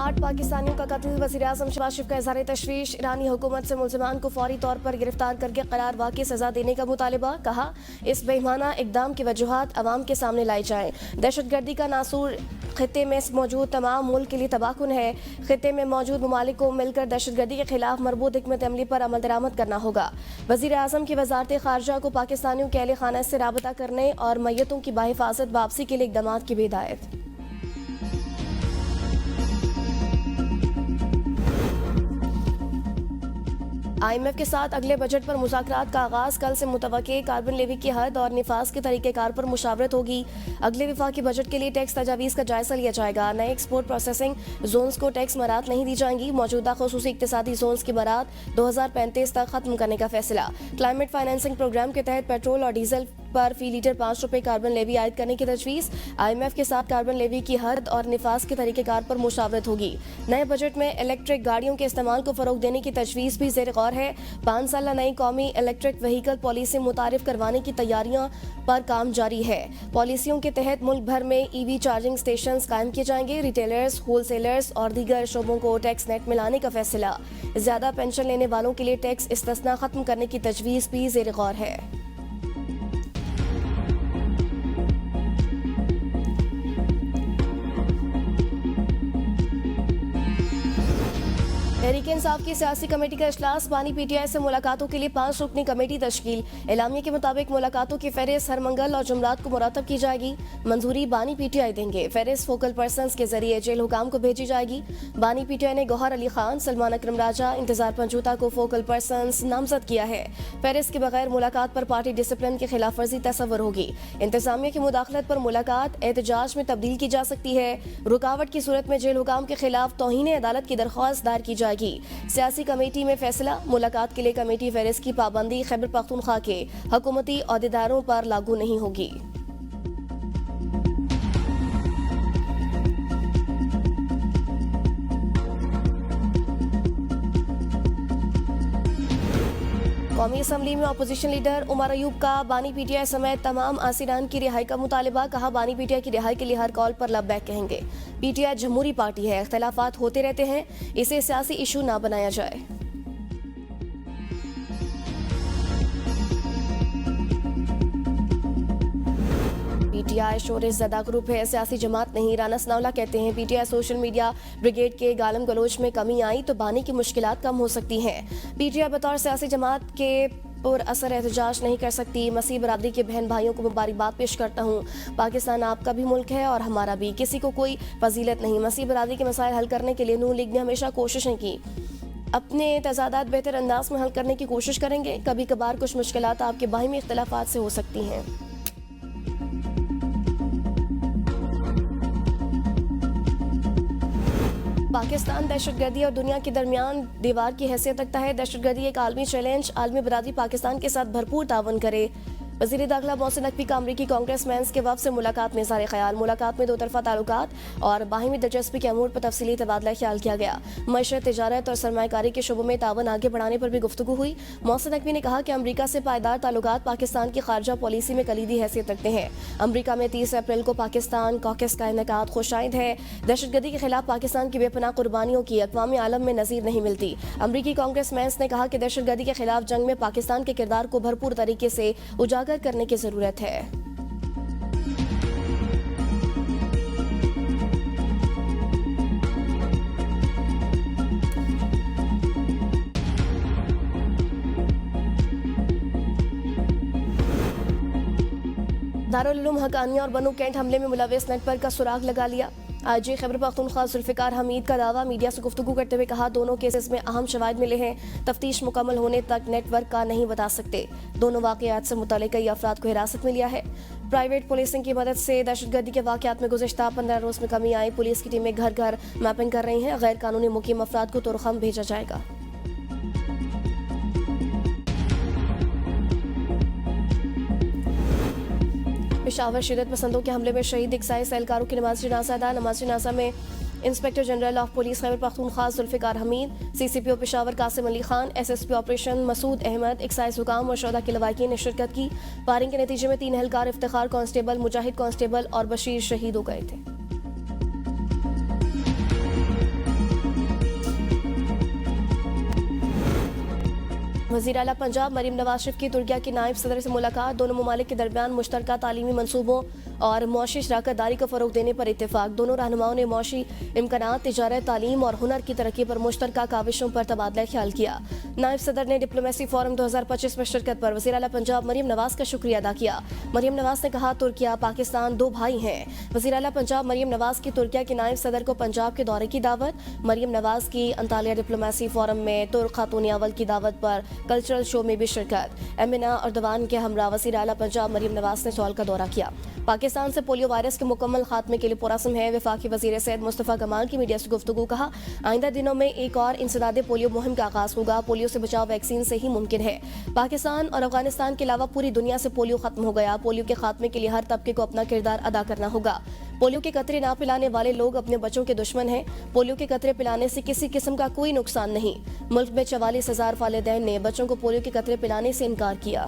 8 पाकिस्तानियों का कत्ल। वज़ीर-ए-आज़म शहबाज शरीफ का इज़हार तशवीश। ईरानी हुकूमत से मुल्ज़िमान को फौरी तौर पर गिरफ्तार करके करार वाक़ई सज़ा देने का मुतालबा। कहा, इस बेईमाना इक़दाम की वजूहात अवाम के सामने लाई जाएँ। दहशतगर्दी का नासूर खित्ते में मौजूद तमाम मुल्क के लिए तबाहकुन है। खित्ते में मौजूद ममालिक को मिलकर दहशतगर्दी के खिलाफ मरबूत हिकमत अमली पर अमल दरामद करना होगा। वज़ीर-ए-आज़म की वज़ारत ख़ारजा को पाकिस्तानियों के अहले खाना से राबता करने और मैयतों की बाहिफाजत वापसी के लिए इक़दामात की भी हिदायत। IMF के साथ अगले बजट पर मुज़ाकरात का आगाज़। कल से मुतवक्के कार्बन लेवी की हद और निफाज के तरीक़ेकार पर मुशावरत होगी। अगले वफाकी बजट के लिए टैक्स तजावीज़ का जायजा लिया जाएगा। नए एक्सपोर्ट प्रोसेसिंग जोन्स को टैक्स मराहत नहीं दी जाएंगी। मौजूदा खुसूसी इक़्तिसादी जोन्स की मराहत 2035 तक खत्म करने का फैसला। क्लाइमेट फाइनेंसिंग प्रोग्राम के तहत पेट्रोल और डीजल पर फी लीटर 5 रुपये कार्बन लेवी आयद करने की तजवीज़। IMF के साथ कार्बन लेवी की हद और निफाज के तरीक़ेकार पर मुशावरत होगी। नए बजट में इलेक्ट्रिक गाड़ियों के इस्तेमाल को फ़रोग़ देने की तजवीज़ भी ज़ेर गौर है। 5 साला नई कौमी इलेक्ट्रिक व्हीकल पॉलिसी मुतारिफ करवाने की तैयारियों पर काम जारी है। पॉलिसियों के तहत मुल्क भर में EV चार्जिंग स्टेशन कायम किए जाएंगे। रिटेलर्स, होलसेलर्स और दीगर शोबों को टैक्स नेट में लाने का फैसला। ज़्यादा पेंशन लेने वालों के लिए टैक्स इस्तिस्ना खत्म करने की तजवीज़ भी ज़ेर गौर है। तहरीक इंसाफ की सियासी कमेटी का इजलास। बानी PTI से मुलाकातों के लिए 5 रुकनी कमेटी तश्कील। एलामिया के मुताबिक मुलाकातों की फहरिस्त हर मंगल और जुमरात को मुरतब की जाएगी। मंजूरी बानी PTI देंगे। फहरिस्त फोकल पर्सनस के जरिए जेल हुकाम को भेजी जाएगी। बानी PTI ने गौहर अली खान, सलमान अकरम राजा, इंतजार पंजूता को फोकल पर्सनस नामजद किया है। फहरिस्त के बगैर मुलाकात पर पार्टी डिसिप्लिन की खिलाफ वर्जी तस्वर होगी। इंतजामिया की मुदाखलत पर मुलाकात एहतजाज में तब्दील की जा सकती है। रुकावट की सूरत में जेल हुकाम के खिलाफ तौहीन अदालत की दरख्वास्त दायर की जाएगी। सियासी कमेटी में फैसला। मुलाकात के लिए कमेटी फहरिस्त की पाबंदी खैबर पख्तूनख्वा के हुकूमती अहदेदारों पर लागू नहीं होगी। कौमी असम्बली में अपोजिशन लीडर उमर अयूब का बानी PTI समेत तमाम आसिरान की रिहाई का मुतालबा। कहा, बानी PTI की रिहाई के लिए हर कॉल पर लबैक कहेंगे। PTI जमहूरी पार्टी है, इख्तलाफात होते रहते हैं, इसे सियासी इशू ना बनाया जाए। PTI शोर ज़दा ग्रुप है, सियासी जमात नहीं। राना सनाउल्लाह कहते हैं PTI सोशल मीडिया ब्रिगेड के गालम गलोच में कमी आई तो बानी की मुश्किलात कम हो सकती हैं। PTI बतौर सियासी जमात के पुर असर एहतजाज नहीं कर सकती। मसीह बरादरी के बहन भाइयों को मुबारकबाद पेश करता हूँ। पाकिस्तान आपका भी मुल्क है और हमारा भी, किसी को कोई फजीलत नहीं। मसीह बरादरी के मसाइल हल करने के लिए नून लीग ने हमेशा कोशिशें की। अपने तजादात बेहतर अंदाज में हल करने की कोशिश करेंगे। कभी कभार कुछ मुश्किलात आपके बाहिमी इख्तलाफात से हो सकती हैं। पाकिस्तान दहशतगर्दी और दुनिया के दरमियान दीवार की हैसियत रखता है। दहशतगर्दी एक आलमी चैलेंज। आलमी बरादरी पाकिस्तान के साथ भरपूर तावन करे। वज़ीर दाखिला मोहसिन नकवी का अमरीकी कांग्रेसमैन के वफ़द से मुलाकात में इज़हार ख्याल। मुलाकात में दो तरफ़ा ताल्लुकात और बाहिमी दिलचस्पी के अमूर पर तफसीली तबादला ख्याल किया गया। मईशत, तिजारत और सरमायाकारी के शोबों में तावन आगे बढ़ाने पर भी गुफ्तगू हुई। मोहसिन नकवी ने कहा कि अमरीका से पायदार ताल्लुकात पाकिस्तान की खारजा पॉलिसी में कलीदी हैसियत रखते हैं। अमरीका में 30 अप्रैल को पाकिस्तान कॉकस का इनेकाद खुशाइंद है। दहशतगर्दी के खिलाफ पाकिस्तान की बेपनाह कुर्बानियों की अक़वामी आलम में नज़ीर नहीं मिलती। अमरीकी कांग्रेसमैन ने कहा कि दहशतगर्दी के खिलाफ जंग में पाकिस्तान के किरदार को भरपूर तरीके से उजागर करने की ज़रूरत है। दारुल उलूम हकानिया और बनू कैंट हमले में मुलविस नेटवर्क का सुराग लगा लिया। IG खैबर पख्तूनख्वा जुल्फ़िकार हमीद का दावा। मीडिया से गुफ्तगू करते हुए कहा, दोनों केसेस में अहम शवाहिद मिले हैं। तफ्तीश मुकम्मल होने तक नेटवर्क का नहीं बता सकते। दोनों वाक़यात से मुतल्लिक़ कई अफराद को हिरासत में लिया है। प्राइवेट पुलिसिंग की मदद से दहशतगर्दी के वाक़यात में गुज़िश्ता 15 रोज़ में कमी आई। पुलिस की टीमें घर घर मैपिंग कर रही हैं। गैर कानूनी मुकीम अफराद को तुरखम भेजा जाएगा। पेशावर शिदत पसंदों के हमले में शहीद एक्साइज एहलकारों की नमाज जनाजा अदा। नमाज जनाजा में inspector general of police Khyber Pakhtunkhwa Zulfiqar Hameed, CCPO Peshawar Qasim Ali Khan, SSP operation Masood Ahmad, excise हुकाम और शोधा के लवाकिन ने शिरकत की। फायरिंग के नतीजे में 3 एहलकार इफ्तिखार कांस्टेबल, मुजाहिद कांस्टेबल और बशीर शहीद हो गए थे। वज़ीर आला पंजाब मरीम नवाज शरीफ की तुर्किया के नायब सदर से मुलाकात। दोनों ममालिक के दरमियान मुश्तरका तालीमी मनसूबों और मुआशी शराकतदारी को फ़रोग देने पर इत्तेफाक। दोनों रहनुमाओं ने मुआशी इम्कानात, तिजारत, तालीम और हुनर की तरक्की पर मुश्तरका काविशों पर तबादला ख्याल किया। नायब सदर ने डिप्लोमेसी फोरम 2025 में शिरकत पर वज़ीर आला पंजाब मरीम नवाज का शुक्रिया अदा किया। मरीम नवाज ने कहा, तुर्किया पाकिस्तान दो भाई हैं। वज़ीर आला पंजाब मरीम नवाज की तुर्किया के नायब सदर को पंजाब के दौरे की दावत। मरीम नवाज की अंतालिया डिप्लोमेसी फोरम में तुर्क खातून अव्वल की दावत पर कल्चरल शो में भी शिरकत। एमिना अर्दवान के हमरा वज़ीर आला पंजाब मरीम नवाज ने सॉल का दौरा किया। पाकिस्तान से पोलियो वायरस के मुकम्मल खात्मे के लिए पुरअज़्म है। वफाकी वज़ीर सैयद मुस्तफ़ा कमाल की मीडिया से गुफ्तगू। कहा, आइंदा दिनों में एक और इंसदादे पोलियो मुहिम का आगाज होगा। पोलियो से बचाव वैक्सीन से ही मुमकिन है। पाकिस्तान और अफगानिस्तान के अलावा पूरी दुनिया से पोलियो खत्म हो गया। पोलियो के खात्मे के लिए हर तबके को अपना किरदार अदा करना होगा। पोलियो के कतरे ना पिलाने वाले लोग अपने बच्चों के दुश्मन हैं। पोलियो के कतरे पिलाने से किसी किस्म का कोई नुकसान नहीं। मुल्क में 44,000 वालिदैन ने बच्चों को पोलियो के कतरे पिलाने से इनकार किया।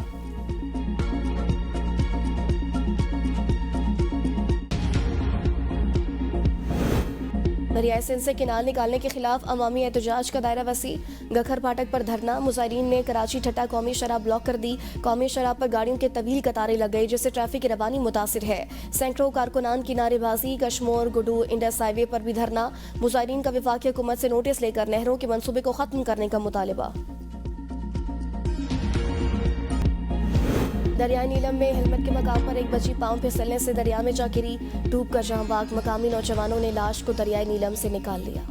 दरियाए सिंध से किनाल निकालने के खिलाफ अवामी एहतजाज का दायरा वसी। गखर फाटक पर धरना। मुजाहिरीन ने कराची ठट्टा कौमी शराब ब्लॉक कर दी। कौमी शराब पर गाड़ियों के तवील कतारें लग गई, जिससे ट्रैफिक की रवानी मुतासिर है। सैकड़ों कारकुनान की नारेबाजी। कश्मोर गुडू इंडस हाईवे पर भी धरना। मुजाहिरीन का वफाकी हुकूमत से नोटिस लेकर नहरों के मंसूबे को खत्म करने का मुतालबा। दरियाई नीलम में हेलमेट के मकाम पर एक बच्ची पांव फिसलने से दरिया में जा गिरी। डूब कर जहां बाग। मकामी नौजवानों ने लाश को दरियाई नीलम से निकाल लिया।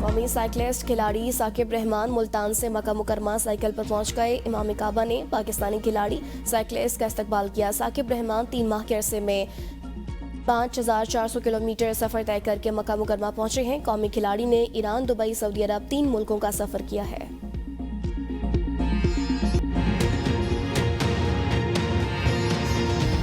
कौमी साइकिलिस्ट खिलाड़ी साकिब रहमान मुल्तान से मक्का मुकरमा साइकिल पर पहुंच गए। इमाम काबा ने पाकिस्तानी खिलाड़ी साइकिलिस्ट का इस्तकबाल किया। साकिब रहमान 3 माह के अरसे में 5,400 किलोमीटर सफर तय करके मक्का मुकरमा पहुंचे हैं। कौमी खिलाड़ी ने ईरान, दुबई, सऊदी अरब 3 मुल्कों का सफर किया है।